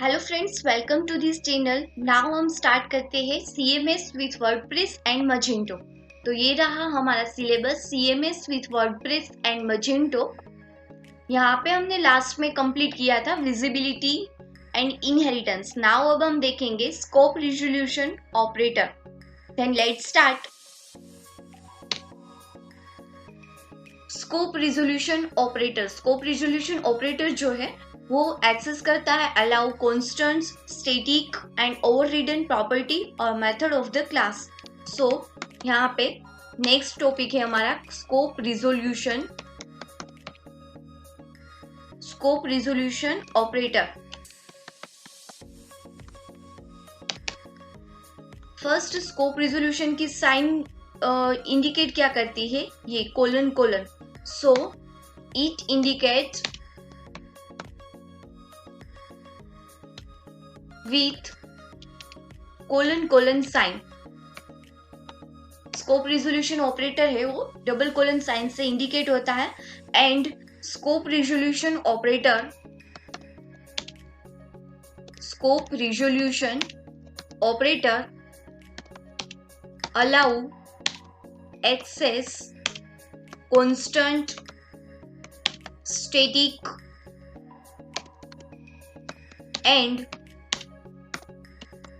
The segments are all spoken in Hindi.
Hello friends, welcome to this channel. Now हम स्टार्ट करते हैं CMS with WordPress and Magento. तो ये रहा हमारा syllabus CMS with WordPress and Magento. यहाँ पे हमने लास्ट में कंप्लीट किया था विजिबिलिटी एंड इनहेरिटेंस। नाउ अब हम देखेंगे scope resolution operator. Then let's start. Scope resolution operator जो है वो एक्सेस करता है allow constants, static and overridden property और method of the class. So यहाँ पे नेक्स्ट टॉपिक है हमारा scope resolution operator. First, scope resolution की साइन इंडिकेट क्या करती है? ये colon. So it indicates with colon sign. Scope resolution operator है वो डबल कोलन साइन से इंडिकेट होता है। And scope resolution operator allow access constant, static and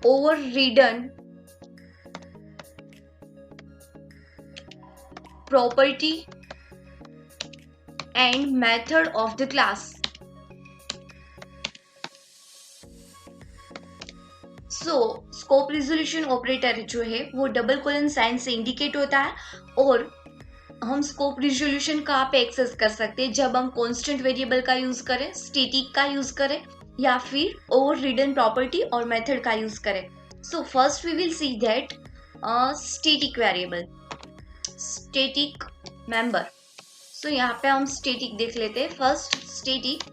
overridden property and method of the class. So scope resolution operator जो है वो डबल कोलन साइन से इंडिकेट होता है। और हम स्कोप रिजोल्यूशन कहाँ पे एक्सेस कर सकते हैं? जब हम कांस्टेंट वेरिएबल का यूज करें, स्टैटिक का यूज करें या फिर ओवररिडन प्रॉपर्टी और मेथड का यूज करें। So first we will see that static variable, static member. So यहाँ पे हम स्टैटिक देख लेते हैं। First static.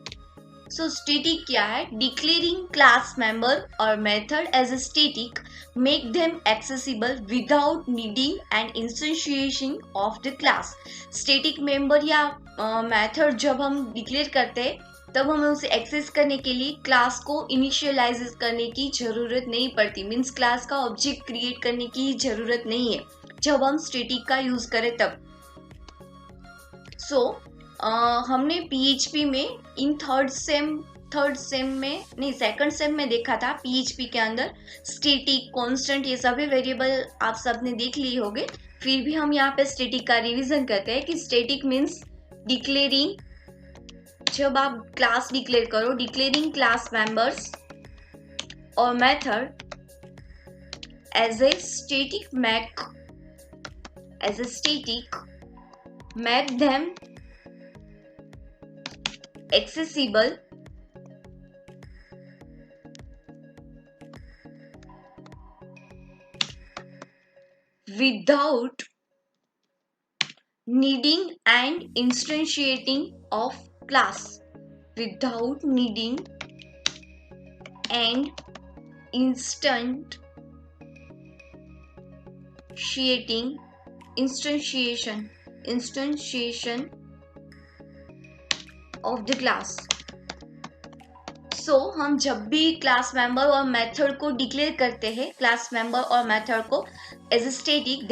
सो स्टैटिक क्या है? डिक्लेयरिंग क्लास मेंबर और method as a static make them accessible without needing and instantiation of the class. Static member या मेथड जब हम डिक्लेयर करते हैं तब हमें उसे एक्सेस करने के लिए क्लास को इनिशियलाइज करने की जरूरत नहीं पड़ती। मीन्स क्लास का ऑब्जेक्ट क्रिएट करने की जरूरत नहीं है जब हम स्टैटिक का यूज करें तब। सो हमने PHP में इन सेकंड सेम में देखा था। PHP के अंदर स्टैटिक, कांस्टेंट ये सभी वेरिएबल आप सबने देख लिए होंगे। फिर भी हम यहाँ पे स्टैटिक का रिवीजन करते हैं कि स्टैटिक मीन्स डिक्लेयरिंग, जब आप क्लास डिक्लेयर करो, डिक्लेयरिंग क्लास मेंबर्स और method as a static make them accessible without needing and instantiating of class. Without needing and instantiation of the class. So हम जब भी क्लास मेंबर और मेथड को डिक्लेयर करते हैं, क्लास मेंबर और मेथड को as a static,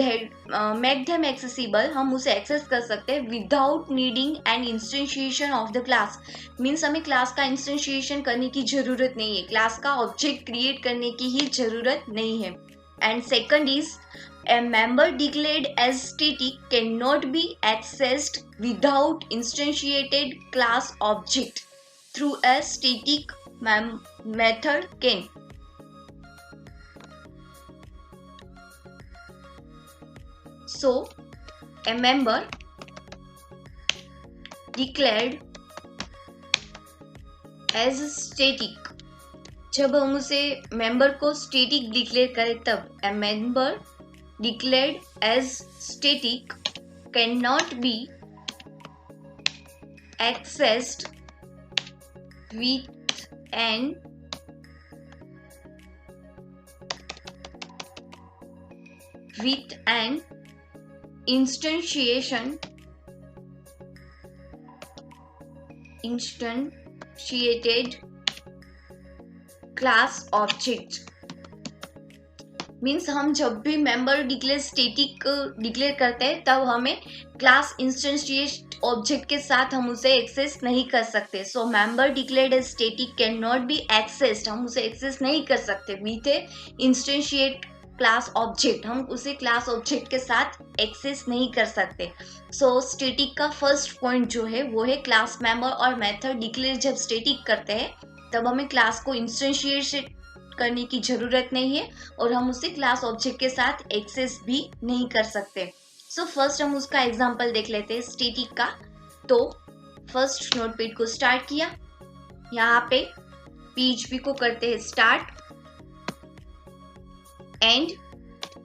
make them accessible, हम उसे एक्सेस कर सकते हैं without needing and instantiation of the class. Means हमें क्लास का इंस्टेंशिएशन करने की जरूरत नहीं है, क्लास का ऑब्जेक्ट क्रिएट करने की ही जरूरत नहीं है। And second is a member declared as static cannot be accessed without instantiated class object through a static method can. So a member declared as static, जब हम उसे मेंबर को स्टैटिक डिक्लेयर करें तब a member declared as static cannot be accessed with an instantiated class object means हम जब भी मेंबर डिक्लेयर स्टैटिक डिक्लेयर करते हैं तब हमें क्लास इंस्टेंशिएट ऑब्जेक्ट के साथ हम उसे एक्सेस नहीं कर सकते. So member declared as static can not be accessed. हम उसे एक्सेस नहीं कर सकते with a instantiate class object. हम उसे क्लास ऑब्जेक्ट के साथ एक्सेस नहीं कर सकते. सो स्टैटिक का फर्स्ट पॉइंट जो है वो है क्लास मेंबर और मेथड डिक्लेयर जब स्टैटिक करते हैं तब हमें क्लास को इंस्टेंशिएट करने की जरूरत नहीं है और हम उसे क्लास ऑब्जेक्ट के साथ एक्सेस भी नहीं कर सकते. सो फर्स्ट हम उसका एग्जांपल देख लेते हैं स्टैटिक का. तो फर्स्ट नोटपैड को स्टार्ट किया, यहाँ पे PHP को करते हैं स्टार्ट एंड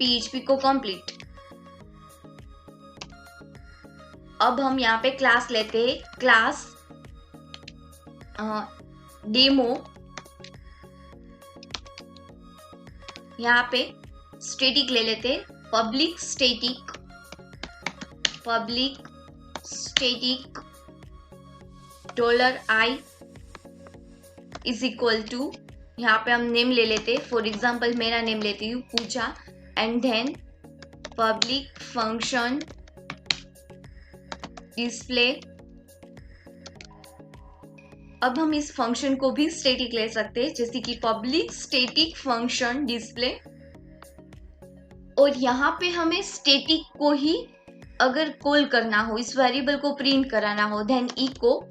PHP को कंप्लीट. अब हम यहाँ पे क्लास लेते हैं, क्लास डेमो. यहाँ पे स्टैटिक ले लेते हैं, public static $i is equal to, यहाँ पे हम नेम ले लेते हैं. फॉर एग्जाम्पल मेरा नेम लेती हूँ Pooja and then public function display. अब हम इस फंक्शन को भी स्टैटिक ले सकते हैं जैसे कि पब्लिक स्टैटिक फंक्शन डिस्प्ले. और यहाँ पे हमें स्टैटिक को ही अगर कॉल करना हो, इस वेरिएबल को प्रिंट कराना हो, देन इको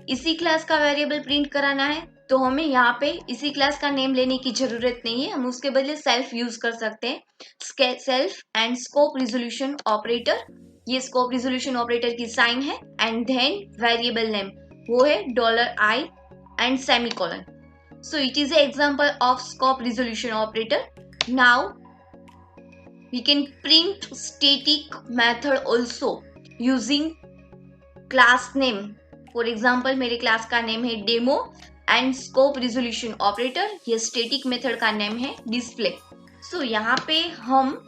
इसी क्लास का वेरिएबल प्रिंट कराना है तो हमें यहाँ पे इसी क्लास का नेम लेने की जरूरत नहीं है. हम उसके बदले सेल्फ यूज कर सकते हैं, self and scope resolution operator. ये स्कोप रिजोल्यूशन ऑपरेटर की साइन है एंड देन वेरिएबल नेम वो है $i and semicolon. So it is an example of scope resolution operator. Now we can print static method also using class name. For example मेरे क्लास का नेम है demo and scope resolution operator. ये स्टैटिक मेथड का नेम है डिस्प्ले. सो यहाँ पे हम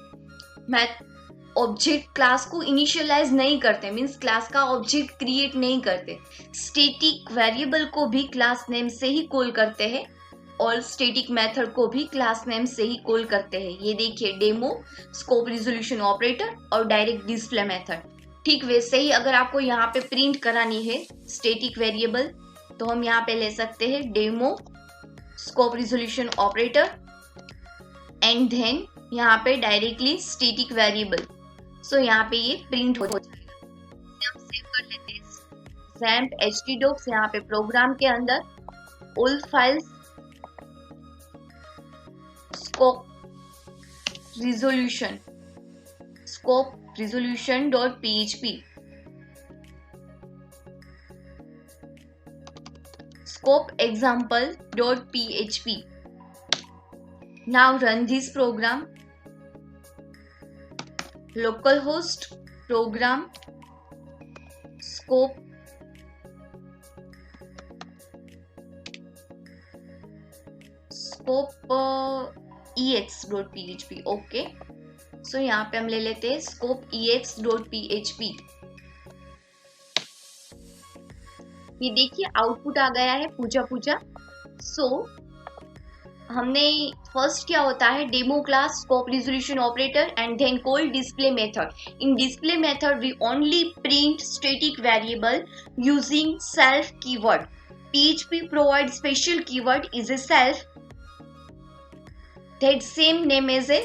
ऑब्जेक्ट क्लास को इनिशियलाइज नहीं करते, मीन्स क्लास का ऑब्जेक्ट क्रिएट नहीं करते. स्टैटिक वेरिएबल को भी क्लास नेम से ही कॉल करते हैं और स्टैटिक मेथड को भी क्लास नेम से ही कॉल करते हैं. ये देखिए डेमो, स्कोप रिजोल्यूशन ऑपरेटर और डायरेक्ट डिस्प्ले मेथड. ठीक वैसे ही अगर आपको यहाँ पे प्रिंट करानी है स्टैटिक वेरिएबल तो हम यहाँ पे ले सकते हैं demo scope resolution operator and then यहाँ पे डायरेक्टली स्टैटिक वेरिएबल. सो यहाँ पे ये प्रिंट हो जाएगा. हम सेव कर लेते हैं XAMPP htdocs. यहाँ पे प्रोग्राम के अंदर all files scope resolution .php scope example.php. Now run this program. Localhost program scope ex.php. Okay, so यहाँ पे हम ले लेते हैं scope ex.php. ये देखिए आउटपुट आ गया है पूजा पूजा. सो हमने फर्स्ट क्या होता है demo class scope resolution operator and then call display method. In display method we only print static variable using self keyword. PHP provide special keyword is a self that same name as a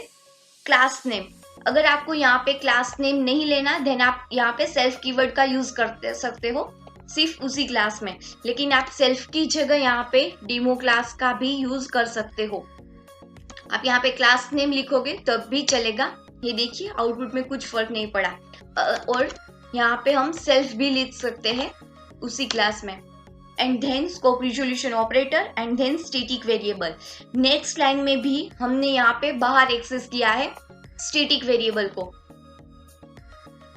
class name. अगर आपको यहाँ पे क्लास नेम नहीं लेना देन आप यहाँ पे सेल्फ कीवर्ड का यूज कर सकते हो सिर्फ उसी क्लास में, लेकिन आप सेल्फ की जगह यहाँ पे डेमो क्लास का भी यूज कर सकते हो. आप यहाँ पे क्लास नेम लिखोगे तब भी चलेगा. ये देखिए आउटपुट में कुछ फर्क नहीं पड़ा. और यहाँ पे हम सेल्फ भी लिख सकते हैं उसी क्लास में and then scope resolution operator and then static variable. Next line में भी हमने यहाँ पे बाहर एक्सेस किया है स्टैटिक वेरिएबल को.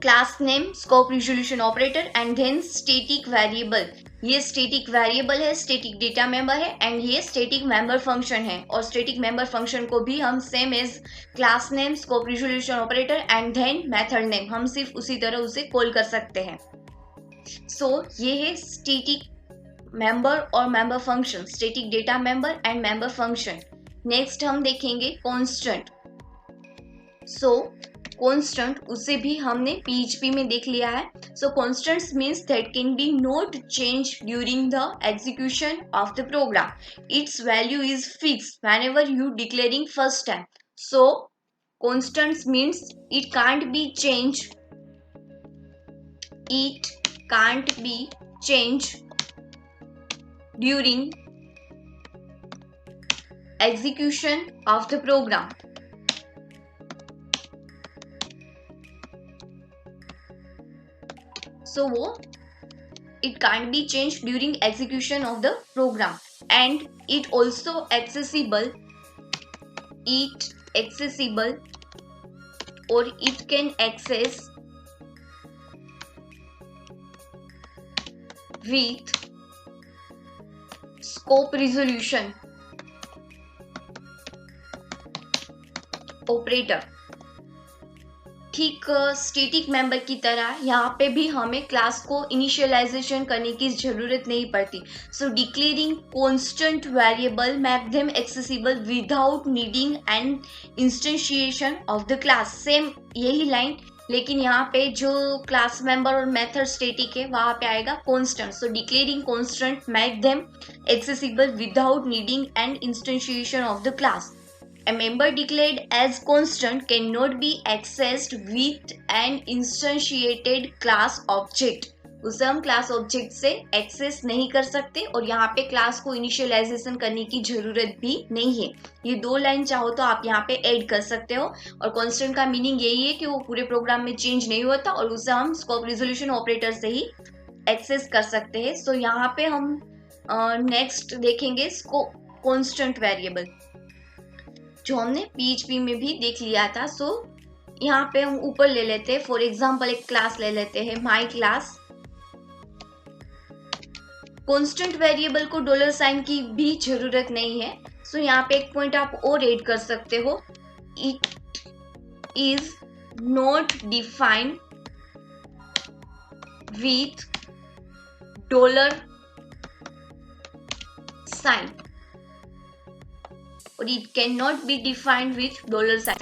Class name scope resolution operator and then static variable. ये स्टैटिक वेरिएबल है, स्टैटिक डेटा मेंबर है एंड ये स्टैटिक मेंबर फंक्शन है. और स्टैटिक मेंबर फंक्शन को भी हम same as class name scope resolution operator and then method name हम सिर्फ उसी तरह उसे कॉल कर सकते हैं. सो ये है स्टैटिक मेंबर और member function, static data member and member function. Next हम देखेंगे कांस्टेंट। सो कांस्टेंट उसे भी हमने पीएचपी में देख लिया है। So constants means that can be not change during the execution of the program. Its value is fix whenever you declaring first time. So constants means it can't be change, it can't be changed during execution of the program. So it can't be changed during execution of the program, and it also accessible or it can access with scope resolution operator. ठीक स्टैटिक मेंबर की तरह यहाँ पे भी हमें क्लास को इनिशियलाइजेशन करने की जरूरत नहीं पड़ती। So declaring constant variable make them accessible without needing an instantiation of the class. Same यही लाइन, लेकिन यहाँ पे जो क्लास मेंबर और मेथड स्टैटिक है वहां पे आएगा constant. So declaring constant make them accessible without needing an instantiation of the class. A member declared as constant cannot be accessed with an instantiated class object। उसे हम क्लास ऑब्जेक्ट से एक्सेस नहीं कर सकते और यहाँ पे क्लास को इनिशियलाइजेशन करने की जरूरत भी नहीं है। ये दो लाइन चाहो तो आप यहाँ पे ऐड कर सकते हो। और कांस्टेंट का मीनिंग यही है कि वो पूरे प्रोग्राम में चेंज नहीं होता और उसे हम स्कोप रिजोल्यूशन ऑपरेटर से ही एक्सेस कर सकते हैं। सो यहाँ पे हम नेक्स्ट देखेंगे कांस्टेंट वेरिएबल, जो हमने पीएचपी में भी देख लिया था। सो यहाँ पे हम ऊपर ले लेते हैं, फॉर एग्जाम्पल एक क्लास ले लेते हैं माई क्लास। कांस्टेंट वेरिएबल को डॉलर साइन की भी जरूरत नहीं है। सो यहाँ पे एक पॉइंट आप और ऐड कर सकते हो, it is not defined with dollar sign और it cannot be defined with dollar sign।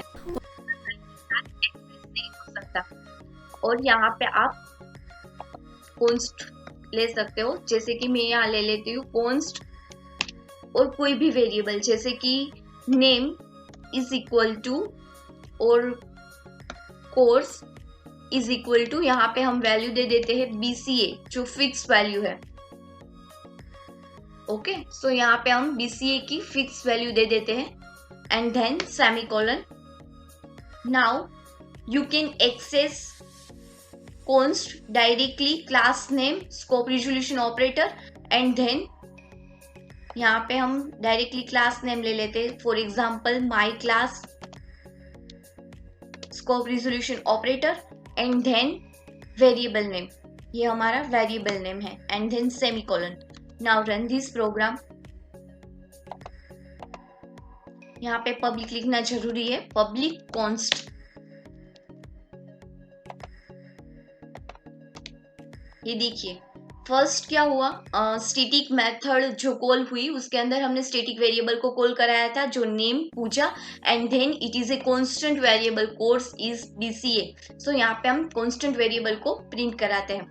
नहीं हो सकता। और यहाँ पे आप const ले सकते हो, जैसे कि मैं यहाँ ले लेती हूँ const और कोई भी वेरिएबल, जैसे कि name is equal to और course is equal to, यहाँ पे हम वैल्यू दे देते हैं BCA जो फिक्स वैल्यू है। ओके, सो यहाँ पे हम BCA की फिक्स वैल्यू दे देते हैं and then semicolon. Now you can access const directly class name scope resolution operator and then यहाँ पे हम डायरेक्टली क्लास नेम ले लेते हैं, for example my class scope resolution operator and then variable name, ये हमारा वेरिएबल नेम है and then semicolon. Now run this program। यहाँ पे पब्लिक लिखना जरूरी है, पब्लिक const। ये देखिए फर्स्ट क्या हुआ, स्टैटिक मेथड जो कॉल हुई उसके अंदर हमने स्टैटिक वेरिएबल को कॉल कराया था जो नेम पूछा and then it is a constant variable, course is BCA। So यहाँ पे हम कांस्टेंट वेरिएबल को प्रिंट कराते हैं।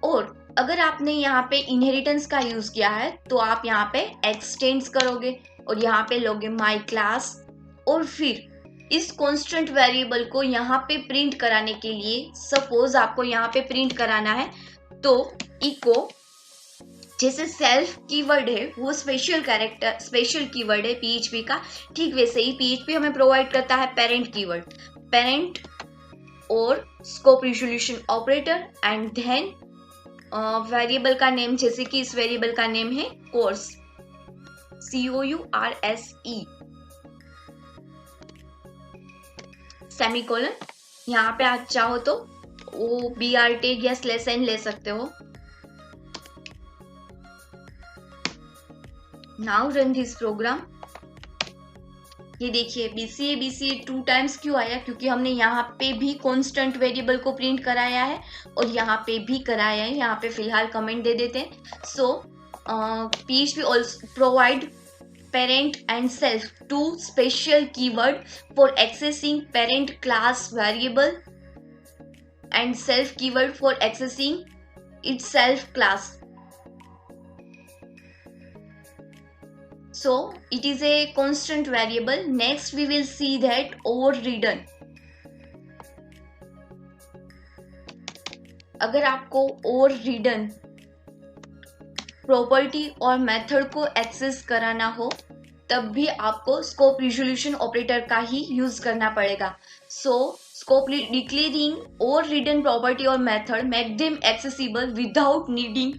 और अगर आपने यहाँ पे इनहेरिटेंस का यूज किया है तो आप यहाँ पे एक्सटेंड्स करोगे और यहाँ पे लोगे माय क्लास और फिर इस कांस्टेंट वेरिएबल को यहाँ पे प्रिंट कराने के लिए, सपोज आपको यहाँ पे प्रिंट कराना है तो इको, जैसे सेल्फ कीवर्ड है वो स्पेशल कीवर्ड है पीएचपी का, ठीक वैसे ही पीएचपी हमें प्रोवाइड करता है पेरेंट कीवर्ड, पेरेंट और scope resolution operator and then variable का नेम, जैसे कि इस वेरिएबल का नेम है कोर्स, COURSE सेमीकोलन। यहाँ पे आप चाहो तो वो BR टैग या /n ले सकते हो। Now run this program. ये देखिए BCA 2 टाइम्स क्यों आया, क्योंकि हमने यहाँ पे भी कांस्टेंट वेरिएबल को प्रिंट कराया है और यहाँ पे भी कराया है। यहाँ पे फिलहाल कमेंट दे देते हैं। सो PHP also provide parent and self two special keyword for accessing parent class variable and self keyword for accessing itself class. So it is a constant variable. Next we will see that overridden. अगर आपको overridden प्रॉपर्टी और मेथड को एक्सेस कराना हो तब भी आपको स्कोप रिजोल्यूशन ऑपरेटर का ही यूज करना पड़ेगा. So scope declaring overridden property और method make them accessible without needing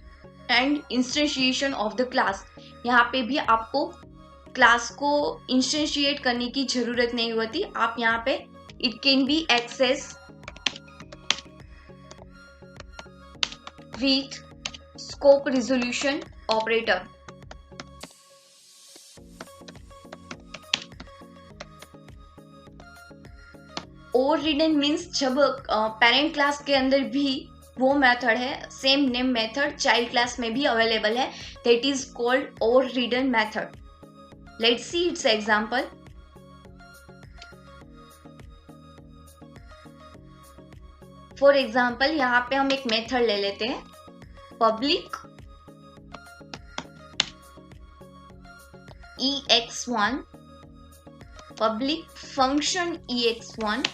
and instantiation of the class. यहाँ पे भी आपको क्लास को इंस्टेंशिएट करने की जरूरत नहीं होती. आप यहाँ पे it can be access with scope resolution operator. Overridden means जब पेरेंट क्लास के अंदर भी वो मेथड है, same name method child class में भी अवेलेबल है, that is called overridden method. Let's see its example. For example यहाँ पे हम एक मेथड ले लेते हैं public ex1 public function ex1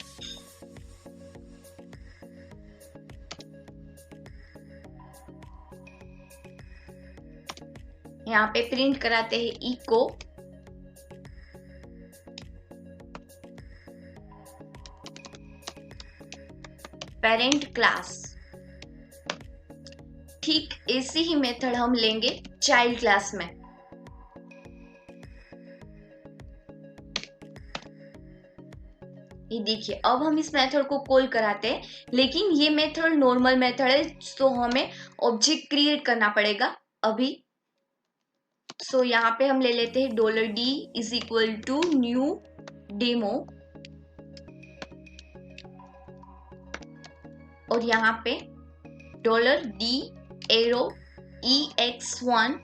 यहाँ पे प्रिंट कराते हैं इको पेरेंट क्लास. ठीक ऐसे ही मेथड हम लेंगे चाइल्ड क्लास में. ये देखिए अब हम इस मेथड को कॉल कराते हैं, लेकिन ये मेथड नॉर्मल मेथड है तो हमें ऑब्जेक्ट क्रिएट करना पड़ेगा अभी. सो यहाँ पे हम ले लेते हैं $d is equal to new demo और यहाँ पे $d एरो ex1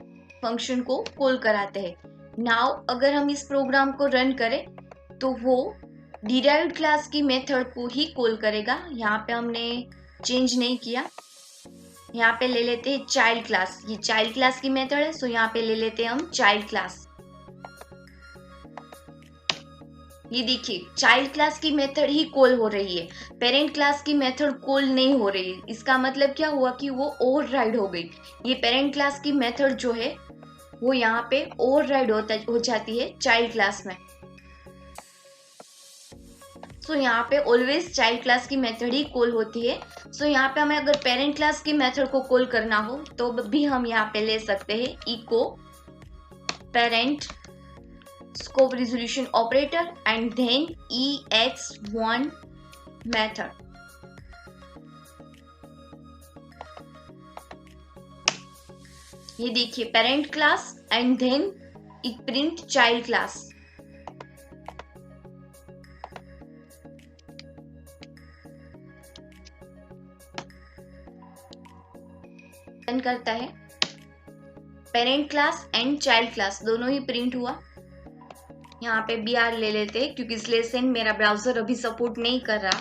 फंक्शन को कॉल कराते हैं. नाउ अगर हम इस प्रोग्राम को रन करें तो वो डिराइव्ड क्लास की मेथड को ही कॉल करेगा. यहाँ पे हमने चेंज नहीं किया. यहाँ पे ले लेते हैं चाइल्ड क्लास. ये चाइल्ड क्लास की मेथड है, सो यहाँ पे ले लेते हैं हम चाइल्ड क्लास. ये देखिए चाइल्ड क्लास की मेथड ही कॉल हो रही है, पेरेंट क्लास की मेथड कॉल नहीं हो रही है. इसका मतलब क्या हुआ कि वो ओवरराइड हो गई. ये पेरेंट क्लास की मेथड जो है वो यहाँ पे ओवरराइड हो जाती है चाइल्ड क्लास में. सो यहाँ पे ऑलवेज चाइल्ड क्लास की मेथड ही कॉल होती है. सो यहाँ पे हमें अगर पेरेंट क्लास की मेथड को कॉल करना हो तो भी हम यहाँ पे ले सकते हैं echo parent scope resolution operator and then ex1 method. ये देखिए parent class and then it print child class. करता है parent class and child class दोनों ही प्रिंट हुआ. यहाँ पे br ले लेते हैं क्योंकि इस लेसन मेरा ब्राउजर अभी सपोर्ट नहीं कर रहा.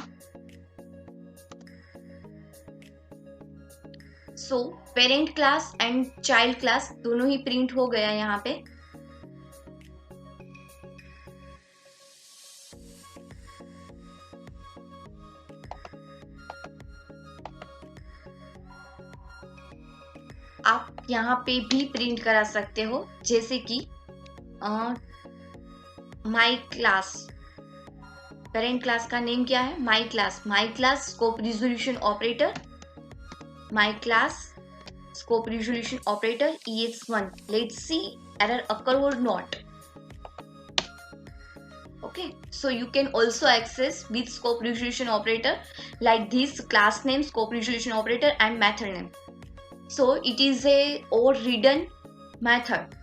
So parent class and child class दोनों ही प्रिंट हो गया. यहाँ पे आप यहाँ पे भी प्रिंट करा सकते हो, जैसे कि माई क्लास. पेरेंट क्लास का नेम क्या है? My class. My class scope resolution operator, my class scope resolution operator ex1. Let's see error occur or not. Okay, so you can also access with scope resolution operator like this class name, scope resolution operator and method name. So it is a overridden method.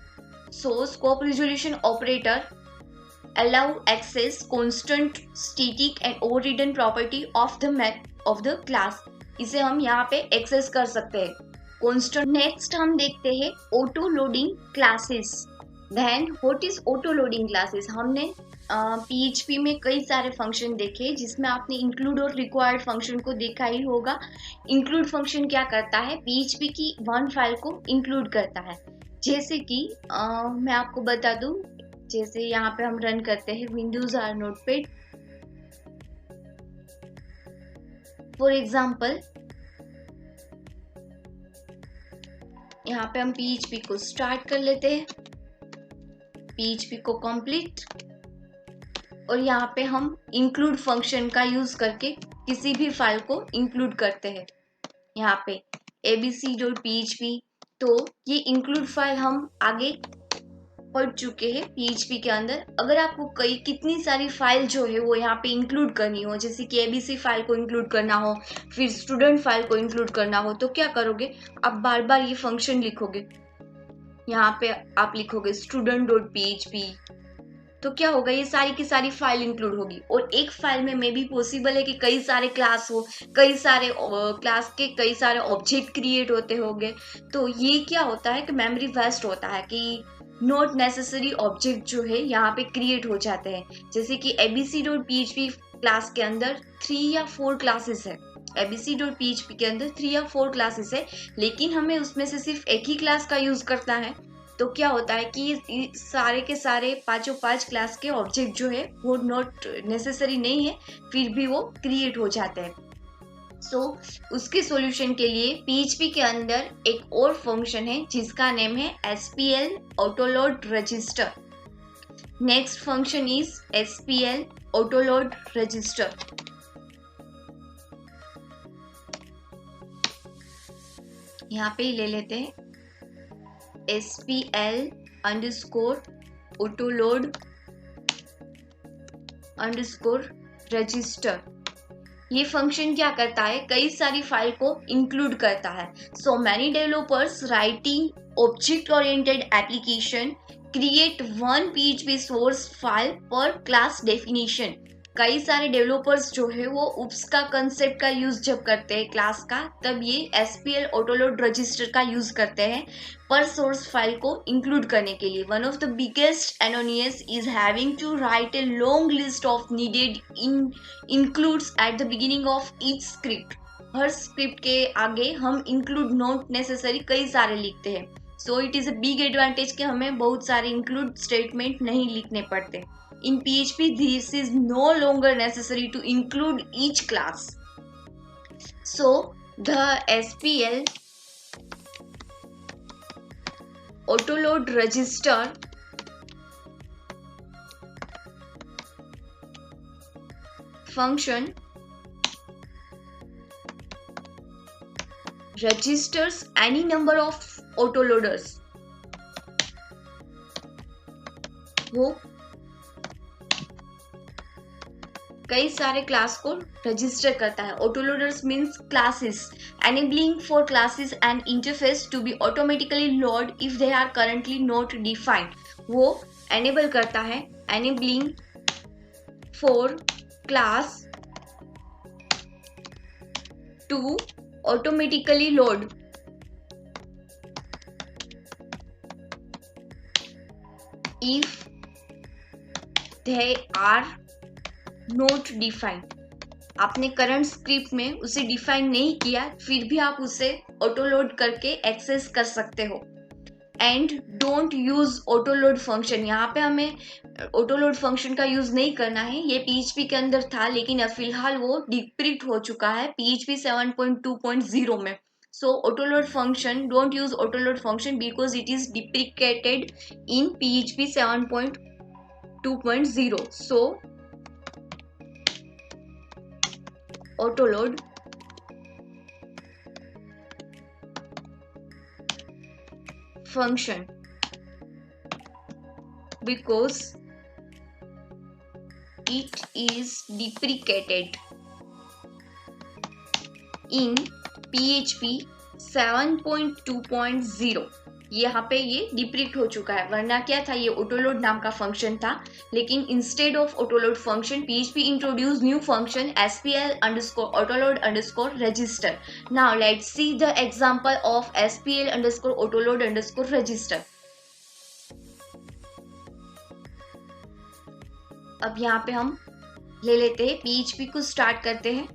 So scope resolution operator allow access constant, static and overridden property of the class. इसे हम यहाँ पे एक्सेस कर सकते हैं कांस्टेंट। नेक्स्ट हम देखते हैं auto loading classes. Then what is auto loading classes? हमने PHP में कई सारे फंक्शन देखे जिसमें आपने इंक्लूड और रिक्वायर्ड फंक्शन को देखा ही होगा। इंक्लूड फंक्शन क्या करता है? PHP की वन फाइल को इंक्लूड करता है। जैसे कि मैं आपको बता दूं, जैसे यहाँ पे हम रन करते हैं Windows or Notepad. For example यहाँ पे हम PHP को स्टार्ट कर लेते हैं, PHP को कंप्लीट, और यहाँ पे हम इंक्लूड फंक्शन का यूज करके किसी भी फाइल को इंक्लूड करते हैं। यहाँ पे abc.php, तो ये इंक्लूड फाइल हम आगे पढ़ चुके हैं PHP के अंदर। अगर आपको कितनी सारी फाइल जो है वो यहाँ पे इंक्लूड करनी हो, जैसे कि ABC फाइल को इंक्लूड करना हो, फिर स्टूडेंट फाइल को इंक्लूड करना हो, तो क्या करोगे? आप बार बार ये फंक्शन लिखोगे। यहाँ पे आप लिखोगे student.php, तो क्या होगा? ये सारी की सारी फाइल इंक्लूड होगी। और एक फाइल में मे भी पॉसिबल है कि कई सारे क्लास हो, कई सारे क्लास के कई सारे ऑब्जेक्ट क्रिएट होते होंगे। तो ये क्या होता है कि मेमोरी वेस्ट होता है, कि नॉट नेसेसरी ऑब्जेक्ट जो है यहाँ पे क्रिएट हो जाते हैं। जैसे कि abc.php क्लास के अंदर 3 या 4 क्लासेस है, abc.php के अंदर 3 या 4 क्लासेस है, लेकिन हमें उसमें से सिर्फ एक ही क्लास का यूज करना है। तो क्या होता है कि सारे के सारे 5 क्लास के ऑब्जेक्ट जो है वो नॉट नेसेसरी नहीं है, फिर भी वो क्रिएट हो जाते हैं। सो उसके सॉल्यूशन के लिए PHP के अंदर एक और फंक्शन है जिसका नेम है SPL autoload register. Next function is SPL autoload register. यहाँ पे ले लेते हैं SPL underscore autoload underscore register. ये फंक्शन क्या करता है? कई सारी फाइल को इंक्लूड करता है। So many developers writing object oriented application create one PHP source file पर क्लास डेफिनेशन। कई सारे डेवलपर्स जो है वो उप्स का कंसेप्ट का यूज जब करते हैं क्लास का, तब ये SPL ऑटोलोड रजिस्टर का यूज करते हैं पर सोर्स फाइल को इंक्लूड करने के लिए। One of the biggest annoyances is having to write a long list of needed includes at the beginning of each script. हर स्क्रिप्ट के आगे हम इंक्लूड नॉट नेसेसरी कई सारे लिखते हैं। So it is a big advantage कि हमें बहुत सारे इंक्लूड स्टेटमेंट नहीं लिखने पड़ते। In PHP, this is no longer necessary to include each class. So, the SPL autoload register function registers any number of autoloaders वो कई सारे क्लास को रजिस्टर करता है। Autoloaders means classes, enabling for classes and interface to be automatically load if they are currently not defined. वो एनेबल करता है, enabling for class to automatically load if they are not defined. आपने करंट स्क्रिप्ट में उसे डिफाइन नहीं किया, फिर भी आप उसे ऑटोलोड करके एक्सेस कर सकते हो। And don't use autoload function. यहाँ पे हमें ऑटोलोड फंक्शन का यूज नहीं करना है। ये PHP के अंदर था, लेकिन अब फिलहाल वो डिप्रिक्ट हो चुका है PHP 7.2.0 में। So autoload function, don't use autoload function because it is deprecated in PHP 7.2.0. So autoload function because it is deprecated in PHP 7.2.0. यहाँ पे ये डिप्रिक्ट हो चुका है, वरना क्या था, ये ऑटोलोड नाम का फंक्शन था, लेकिन instead of autoload function PHP introduce new function SPL_autoload_register. Now let's see the example of SPL_autoload_register. अब यहाँ पे हम ले लेते हैं PHP को, स्टार्ट करते हैं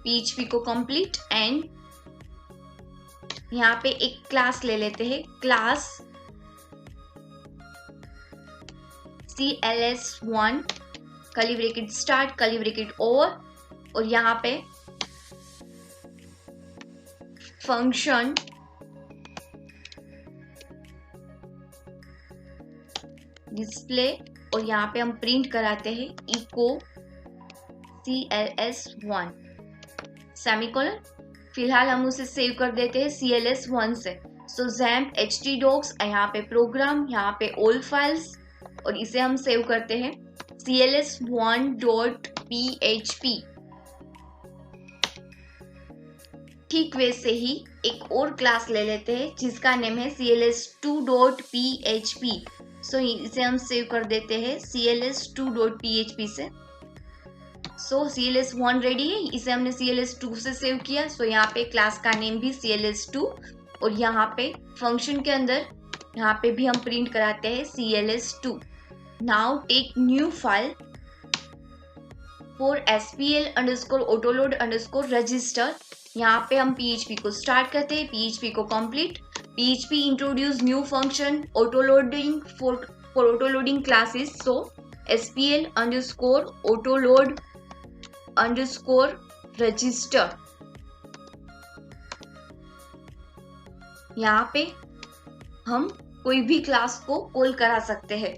PHP को कंप्लीट, एंड यहाँ पे एक क्लास ले लेते हैं, class CLS1 curly bracket start curly bracket over, और यहाँ पे फंक्शन डिस्प्ले, और यहाँ पे हम प्रिंट कराते हैं इको CLS1 सेमीकोलन। फिलहाल हम उसे सेव कर देते हैं CLS1 से। सो XAMPP htdocs, यहाँ पे प्रोग्राम, यहाँ पे ऑल फाइल्स, और इसे हम सेव करते हैं CLS1.php। ठीक वैसे ही एक और क्लास ले लेते हैं जिसका नेम है CLS2.php। सो इसे हम सेव कर देते हैं CLS2.php से। सो CLS1 रेडी है, इसे हमने CLS2 से सेव किया। सो यहाँ पे क्लास का नेम भी CLS2, और यहाँ पे फंक्शन के अंदर यहाँ पे भी हम प्रिंट कराते हैं CLS2। Now take new file for SPL_autoload_register। यहाँ पे हम PHP को स्टार्ट करते हैं, PHP को complete, PHP introduce new function autoloading for autoloading classes. So SPL_autoload_register। यहाँ पे हम कोई भी क्लास को कॉल करा सकते हैं।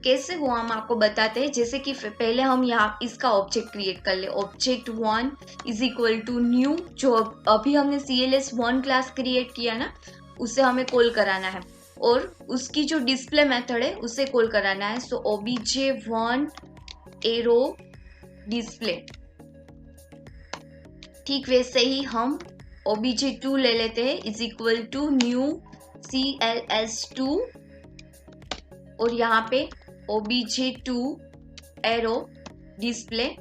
कैसे वो हम आपको बताते हैं। जैसे कि पहले हम यहाँ इसका ऑब्जेक्ट क्रिएट कर ले, object1 is equal to new, जो अभी हमने CLS1 क्लास क्रिएट किया ना, उसे हमें कॉल कराना है, और उसकी जो डिस्प्ले मेथड है उसे कॉल कराना है। सो obj1 एरो डिस्प्ले। ठीक वैसे ही हम obj2 ले लेते हैं is equal to new CLS2, और यहाँ पे obj2 एरो डिस्प्ले।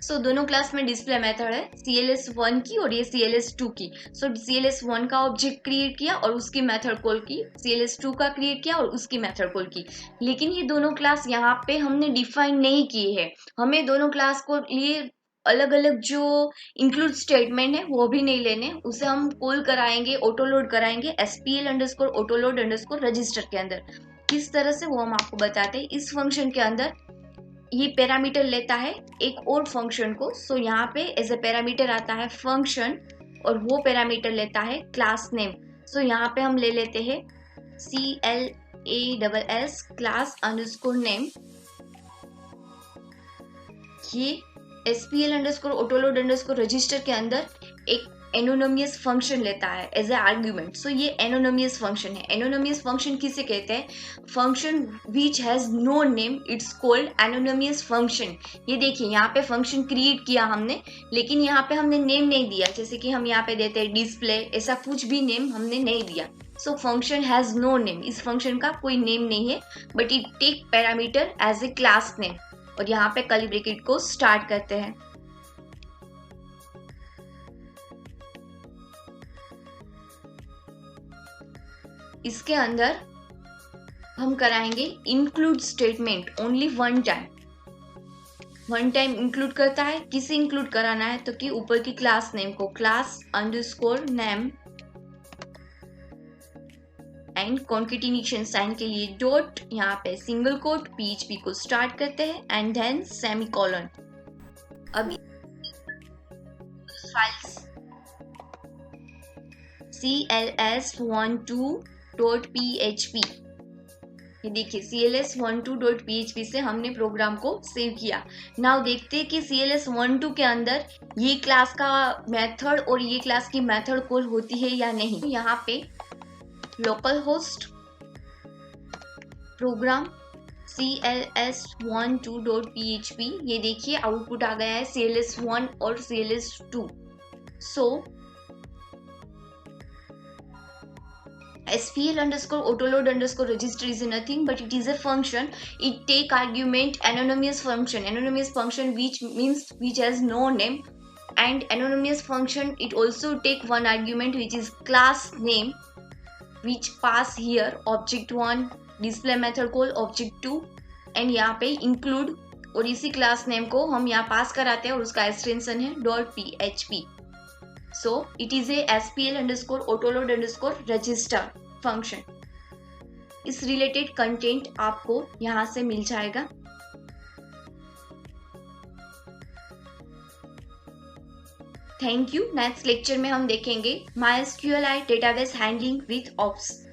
सो दोनों क्लास में डिस्प्ले मेथड है CLS1 की और ये CLS2 की। सो CLS1 का ऑब्जेक्ट क्रिएट किया और उसकी मेथड कॉल की, CLS2 का क्रिएट किया और उसकी मेथड कॉल की। लेकिन ये दोनों क्लास यहाँ पे हमने डिफाइन नहीं की है, हमें दोनों क्लास को लिए अलग अलग जो इंक्लूड स्टेटमेंट है वो भी नहीं लेने, उसे हम कॉल कराएंगे, ऑटोलोड कराएंगे SPL_autoload_register के अंदर। किस तरह से वो हम आपको बताते हैं। इस फंक्शन के अंदर ये पैरामीटर लेता है एक और फंक्शन को। सो यहाँ पे एज ए पैरामीटर आता है फंक्शन, और वो पैरामीटर लेता है क्लास नेम। सो यहाँ पे हम ले लेते हैं CLASS क्लास अंडरस्कोर नेम। ये SPL_autoload_register के अंदर एक एनोनिमस फंक्शन लेता है एज ए आर्ग्यूमेंट। सो ये एनोनिमस फंक्शन है। एनोनिमस फंक्शन किसे कहते हैं? Function which has no name, it's called anonymous function. ये देखिए यहाँ पे फंक्शन क्रिएट किया हमने, लेकिन यहाँ पे हमने नेम नहीं दिया। जैसे कि हम यहाँ पे देते हैं डिस्प्ले, ऐसा कुछ भी नेम हमने नहीं दिया। So function has no name, इस फंक्शन का कोई नेम नहीं है, but it take parameter as a class name. और यहाँ पे कर्ली ब्रैकेट को स्टार्ट करते हैं। इसके अंदर हम कराएंगे include statement only one time include करता है। किसे इंक्लूड कराना है? तो कि ऊपर की क्लास नेम को, class underscore name, and concatenation sign के लिए डॉट, यहाँ पे सिंगल कोट, PHP को स्टार्ट करते हैं एंड देन सेमीकोलन। अब फाइल्स CLS12.php, ये देखिए CLS12.php से हमने प्रोग्राम को सेव किया। नाउ देखते हैं कि CLS12 के अंदर ये क्लास का मेथड और ये क्लास की मेथड कॉल होती है या नहीं। यहाँ पे लोकल होस्ट प्रोग्राम CLS12.php, ये देखिए आउटपुट आ गया है CLS1 और CLS2। So SPL underscore autoload underscore register is nothing but it is a function. It take argument anonymous function which has no name, and anonymous function it also take one argument which is class name, which pass here object1 display method call object2 and यहाँ पे इंक्लूड, और इसी क्लास नेम को हम यहाँ पास कराते हैं और उसका एक्सटेंशन है .php. So it is A SPL underscore autoload underscore register function. इस रिलेटेड कंटेंट आपको यहाँ से मिल जाएगा. Thank you. नेक्स्ट लेक्चर में हम देखेंगे MySQLi database handling with ops.